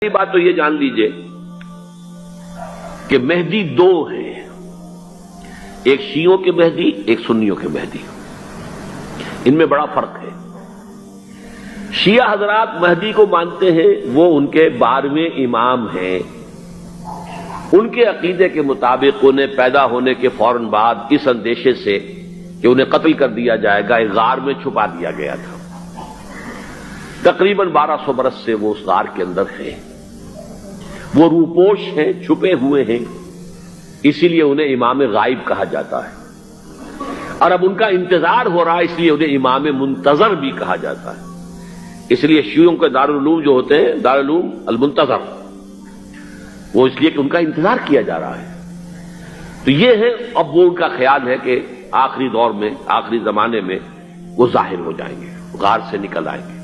پہلی بات تو یہ جان لیجئے کہ مہدی دو ہیں، ایک شیعوں کے مہدی، ایک سنیوں کے مہدی۔ ان میں بڑا فرق ہے۔ شیعہ حضرات مہدی کو مانتے ہیں، وہ ان کے 12ویں امام ہیں۔ ان کے عقیدے کے مطابق انہیں پیدا ہونے کے فوراً بعد اس اندیشے سے کہ انہیں قتل کر دیا جائے گا ایک غار میں چھپا دیا گیا تھا۔ تقریباً 1200 برس سے وہ اس غار کے اندر ہیں، وہ روپوش ہیں، چھپے ہوئے ہیں، اسی لیے انہیں امام غائب کہا جاتا ہے، اور اب ان کا انتظار ہو رہا ہے، اس لیے انہیں امام منتظر بھی کہا جاتا ہے۔ اس لیے شیعوں کے دارالعلوم جو ہوتے ہیں، دارالعلوم المنتظر، وہ اس لیے کہ ان کا انتظار کیا جا رہا ہے۔ تو یہ ہے، اب وہ ان کا خیال ہے کہ آخری دور میں، آخری زمانے میں وہ ظاہر ہو جائیں گے، غار سے نکل آئیں گے۔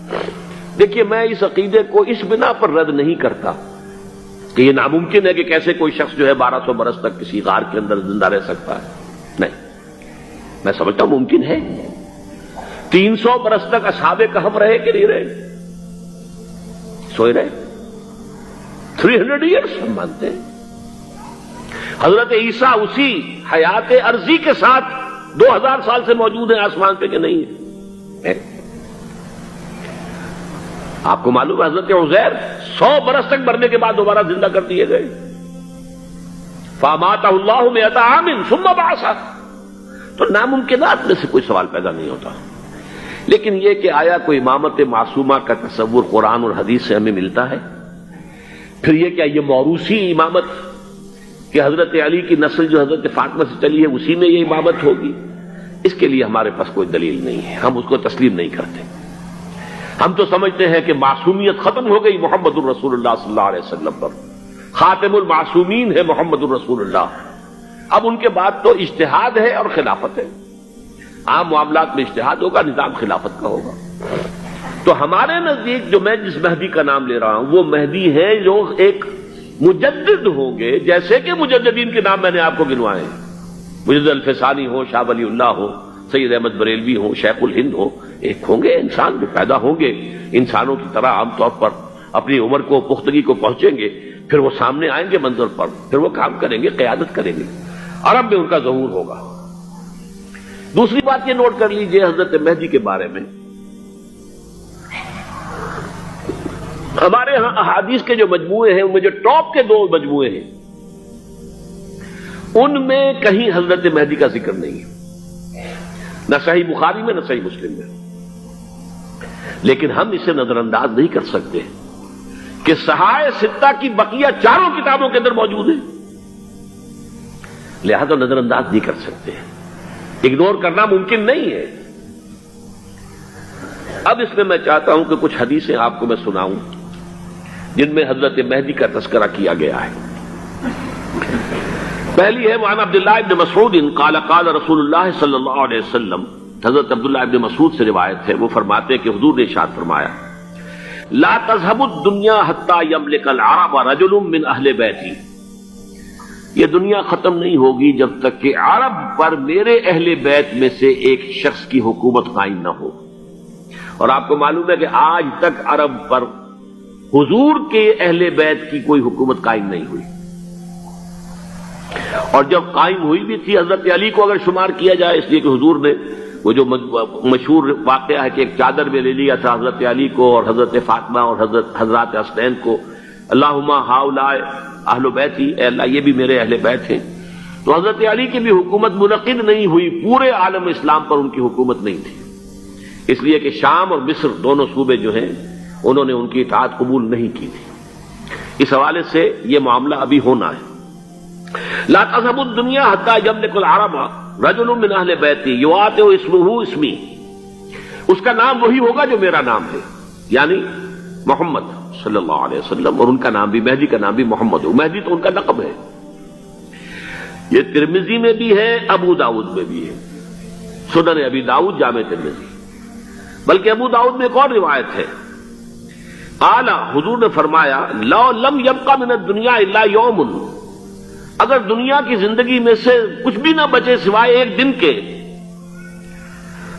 دیکھیے، میں اس عقیدے کو اس بنا پر رد نہیں کرتا کہ یہ ناممکن ہے کہ کیسے کوئی شخص جو ہے 1200 برس تک کسی غار کے اندر زندہ رہ سکتا ہے۔ نہیں، میں سمجھتا ہوں ممکن ہے۔ 300 برس تک اصحاب کہف رہے کہ نہیں رہے؟ سوئے رہے۔ 300 ایئرس ہم مانتے ہیں۔ حضرت عیسیٰ اسی حیات عرضی کے ساتھ 2000 سال سے موجود ہیں آسمان پہ کہ نہیں ہے؟ آپ کو معلوم ہے حضرت عزیر 100 برس تک مرنے کے بعد دوبارہ زندہ کر دیے گئے۔ فَأَمَاتَهُ اللَّهُ مِئَةَ عَامٍ ثُمَّ بَعَثَهُ۔ تو ناممکنات میں سے کوئی سوال پیدا نہیں ہوتا۔ لیکن یہ کہ آیا کوئی امامت معصومہ کا تصور قرآن اور حدیث سے ہمیں ملتا ہے؟ پھر یہ کیا یہ موروثی امامت کہ حضرت علی کی نسل جو حضرت فاطمہ سے چلی ہے اسی میں یہ امامت ہوگی؟ اس کے لیے ہمارے پاس کوئی دلیل نہیں ہے، ہم اس کو تسلیم نہیں کرتے۔ ہم تو سمجھتے ہیں کہ معصومیت ختم ہو گئی محمد الرسول اللہ صلی اللہ علیہ وسلم پر، خاتم المعصومین ہے محمد الرسول اللہ۔ اب ان کے بعد تو اجتہاد ہے اور خلافت ہے، عام معاملات میں اجتہاد ہوگا، نظام خلافت کا ہوگا۔ تو ہمارے نزدیک جو میں جس مہدی کا نام لے رہا ہوں وہ مہدی ہے جو ایک مجدد ہوں گے، جیسے کہ مجددین کے نام میں نے آپ کو گنوائے ہیں، مجدد الفسانی ہو، شاہ ولی اللہ ہو، سید احمد بریلوی ہو، شیخ الہند ہو، ایک ہوں گے انسان جو پیدا ہوں گے انسانوں کی طرح، عام طور پر اپنی عمر کو، پختگی کو پہنچیں گے، پھر وہ سامنے آئیں گے منظر پر، پھر وہ کام کریں گے، قیادت کریں گے، عرب میں ان کا ظہور ہوگا۔ دوسری بات یہ نوٹ کر لیجئے حضرت مہدی کے بارے میں، ہمارے ہاں احادیث کے جو مجموعے ہیں ان میں جو ٹاپ کے 2 مجموعے ہیں ان میں کہیں حضرت مہدی کا ذکر نہیں ہے، نہ صحیح بخاری میں نہ صحیح مسلم میں۔ لیکن ہم اسے نظر انداز نہیں کر سکتے کہ صحائح ستہ کی بقیہ 4 کتابوں کے اندر موجود ہیں، لہذا نظر انداز نہیں کر سکتے، اگنور کرنا ممکن نہیں ہے۔ اب اس میں چاہتا ہوں کہ کچھ حدیثیں آپ کو میں سناؤں جن میں حضرت مہدی کا تذکرہ کیا گیا ہے۔ پہلی ہے وعن عبداللہ ابن مسعود قال قال رسول اللہ صلی اللہ علیہ وسلم، حضرت عبداللہ ابن مسعود سے روایت ہے، وہ فرماتے ہیں کہ حضور نے ارشاد فرمایا لا تذهب الدنيا حتى يملك العرب رجل من اہل بیتی، یہ دنیا ختم نہیں ہوگی جب تک کہ عرب پر میرے اہل بیت میں سے ایک شخص کی حکومت قائم نہ ہو۔ اور آپ کو معلوم ہے کہ آج تک عرب پر حضور کے اہل بیت کی کوئی حکومت قائم نہیں ہوئی، اور جب قائم ہوئی بھی تھی حضرت علی کو اگر شمار کیا جائے، اس لیے کہ حضور نے وہ جو مشہور واقعہ ہے کہ ایک چادر میں لے لیا تھا حضرت علی کو اور حضرت فاطمہ اور حضرات حسنین کو، اللہم ہؤلاء اہل بیتی، اے اللہ یہ بھی میرے اہل بیت ہیں۔ تو حضرت علی کی بھی حکومت منعقد نہیں ہوئی، پورے عالم اسلام پر ان کی حکومت نہیں تھی، اس لیے کہ شام اور مصر دونوں صوبے جو ہیں انہوں نے ان کی اطاعت قبول نہیں کی تھی۔ اس حوالے سے یہ معاملہ ابھی ہونا ہے۔ لا تذهب الدنيا حتى يملك العرب رجل من اہل بیتی یواطئ اسمہ اسمی، اس کا نام وہی ہوگا جو میرا نام ہے، یعنی محمد صلی اللہ علیہ وسلم، اور ان کا نام بھی، مہدی کا نام بھی محمد ہے۔ مہدی تو ان کا لقب ہے۔ یہ ترمذی میں بھی ہے، ابو داؤد میں بھی ہے، سنن ابی داؤد، جامع ترمذی، بلکہ ابو داؤد میں ایک اور روایت ہے، قال، حضور نے فرمایا لو لم يبق من الدنيا الا يوم، اگر دنیا کی زندگی میں سے کچھ بھی نہ بچے سوائے ایک دن کے،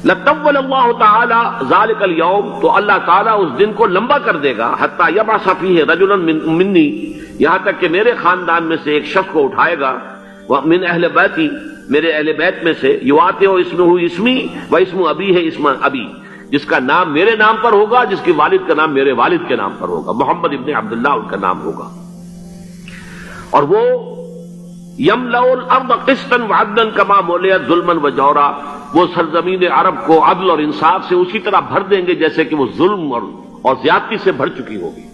لطول اللہ تعالی ذالک الیوم، تو اللہ تعالیٰ اس دن کو لمبا کر دے گا، حتی یبعث فیہ رجلا منی، یہاں تک کہ میرے خاندان میں سے ایک شخص کو اٹھائے گا، من اہل بیتی، میرے اہل بیت میں سے، یواطئ اسمہ اسمی و اسم ابی ہے اسم ابی، جس کا نام میرے نام پر ہوگا، جس کی والد کا نام میرے والد کے نام پر ہوگا، محمد ابن عبداللہ ان کا نام ہوگا، اور وہ یملأ الارض قسطا وعدلا کما ملئت ظلما وجورا، وہ سرزمین عرب کو عدل اور انصاف سے اسی طرح بھر دیں گے جیسے کہ وہ ظلم اور زیادتی سے بھر چکی ہوگی۔